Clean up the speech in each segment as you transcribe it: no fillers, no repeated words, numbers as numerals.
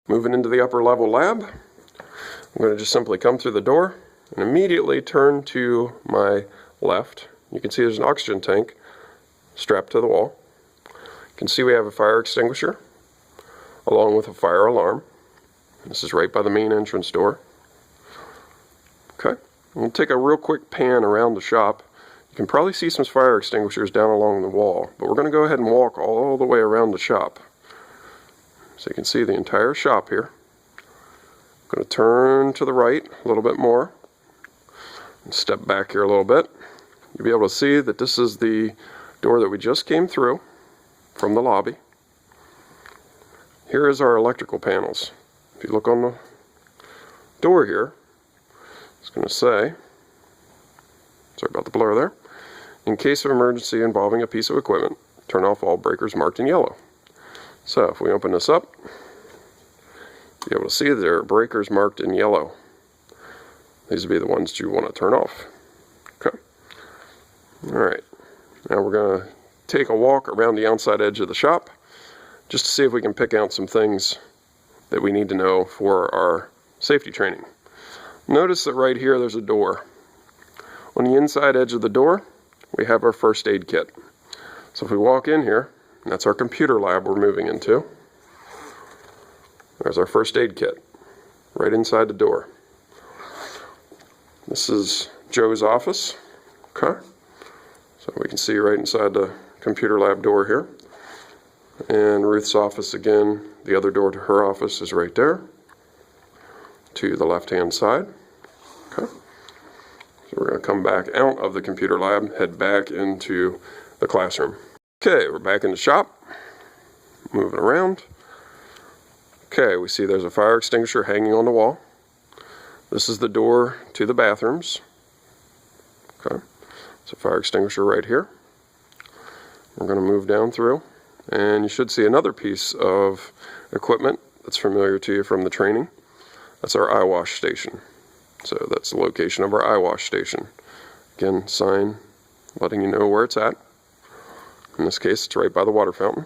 Moving into the upper level lab, I'm going to just simply come through the door and immediately turn to my left. You can see there's an oxygen tank strapped to the wall. You can see we have a fire extinguisher along with a fire alarm. This is right by the main entrance door. Okay, I'm going to take a real quick pan around the shop. You can probably see some fire extinguishers down along the wall, but we're going to go ahead and walk all the way around the shop. So you can see the entire shop here. I'm going to turn to the right a little bit more and step back here a little bit. You'll be able to see that this is the door that we just came through from the lobby. Here is our electrical panels. If you look on the door here, it's going to say, sorry about the blur there, in case of emergency involving a piece of equipment, turn off all breakers marked in yellow. So if we open this up, you'll be able to see there are breakers marked in yellow. These would be the ones you want to turn off. Okay. Alright, now we're going to take a walk around the outside edge of the shop just to see if we can pick out some things that we need to know for our safety training. Notice that right here there's a door. On the inside edge of the door, we have our first aid kit. So if we walk in here, that's our computer lab we're moving into. There's our first aid kit, right inside the door. This is Joe's office. Okay. So we can see right inside the computer lab door here. And Ruth's office again, the other door to her office is right there, to the left-hand side. Okay. So we're going to come back out of the computer lab, head back into the classroom. Okay, we're back in the shop, moving around. Okay, we see there's a fire extinguisher hanging on the wall. This is the door to the bathrooms. Okay, it's a fire extinguisher right here. We're going to move down through, and you should see another piece of equipment that's familiar to you from the training. That's our eye wash station. So that's the location of our eye wash station. Again, sign letting you know where it's at. In this case, it's right by the water fountain.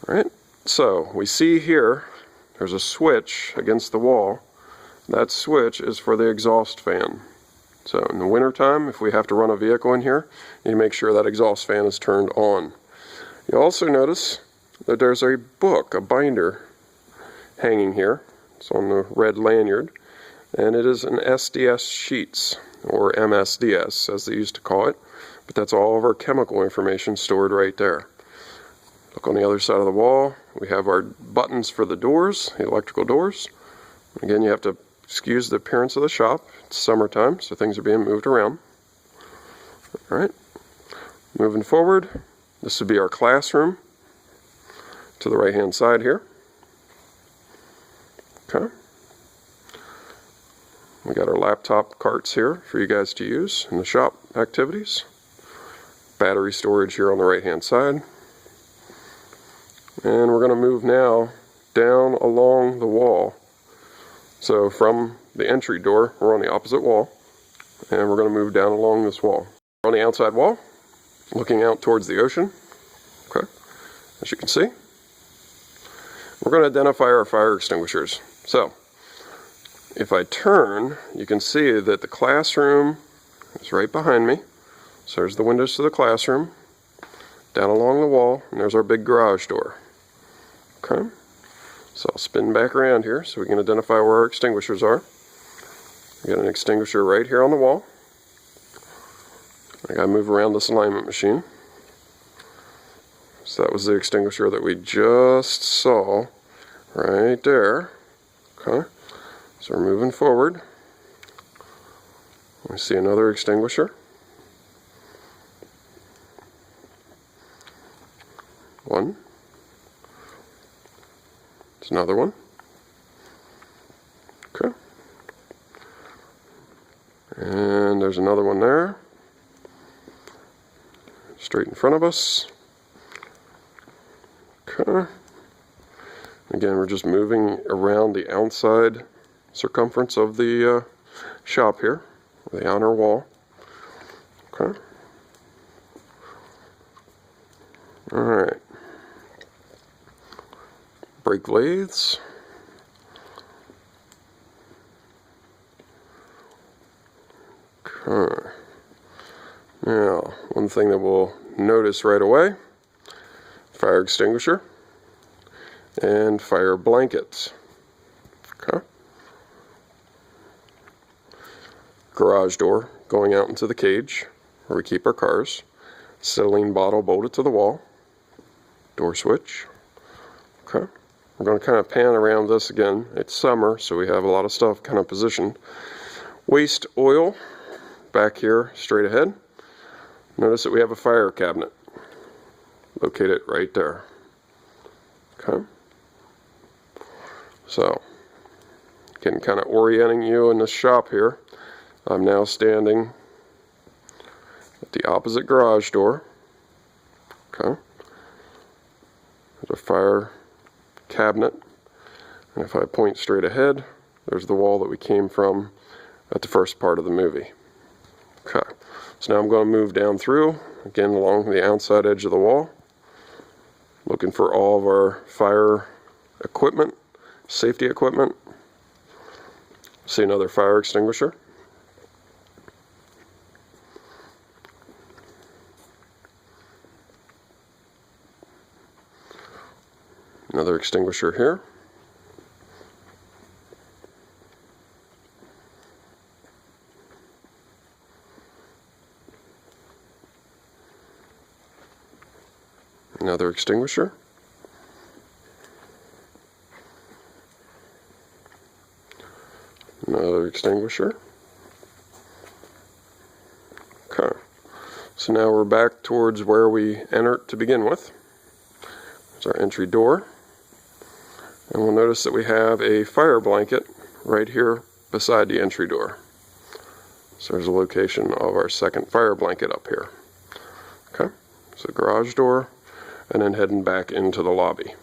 Alright, so we see here there's a switch against the wall. That switch is for the exhaust fan. So in the winter time, if we have to run a vehicle in here, you need to make sure that exhaust fan is turned on. You also notice that there's a book, a binder, hanging here. It's on the red lanyard, and it is an SDS Sheets, or MSDS as they used to call it, but that's all of our chemical information stored right there. Look on the other side of the wall, we have our buttons for the doors, the electrical doors. Again, you have to excuse the appearance of the shop. It's summertime, so things are being moved around. Alright, moving forward, this would be our classroom to the right hand side here. Okay. We got our laptop carts here for you guys to use in the shop activities. Battery storage here on the right hand side. And we're going to move now down along the wall. So from the entry door, we're on the opposite wall, and we're going to move down along this wall. We're on the outside wall, looking out towards the ocean. Okay, as you can see. We're going to identify our fire extinguishers. So, if I turn, you can see that the classroom is right behind me. So there's the windows to the classroom, down along the wall, and there's our big garage door. Okay, so I'll spin back around here so we can identify where our extinguishers are. We got an extinguisher right here on the wall. I gotta move around this alignment machine. So that was the extinguisher that we just saw right there. Okay, so we're moving forward. We see another extinguisher. One. It's another one. Okay. And there's another one there. Straight in front of us. Okay. Again, we're just moving around the outside circumference of the shop here, the outer wall. Okay. Alright. brake lathes. Okay. Now, one thing that we'll notice right away, fire extinguisher and fire blankets. Okay. Garage door going out into the cage where we keep our cars. Acetylene bottle bolted to the wall. Door switch. Okay. We're going to kind of pan around this again. It's summer, so we have a lot of stuff kind of positioned. Waste oil back here straight ahead. Notice that we have a fire cabinet located right there. Okay. So, again, kind of orienting you in this shop here. I'm now standing at the opposite garage door. Okay. There's a fire cabinet, and if I point straight ahead, there's the wall that we came from at the first part of the movie. Okay, so now I'm going to move down through, again along the outside edge of the wall, looking for all of our fire equipment, safety equipment. See another fire extinguisher. Another extinguisher here. Another extinguisher. Another extinguisher. Okay. So now we're back towards where we entered to begin with. There's our entry door. And we'll notice that we have a fire blanket right here beside the entry door. So there's a location of our second fire blanket up here. Okay, so garage door, and then heading back into the lobby.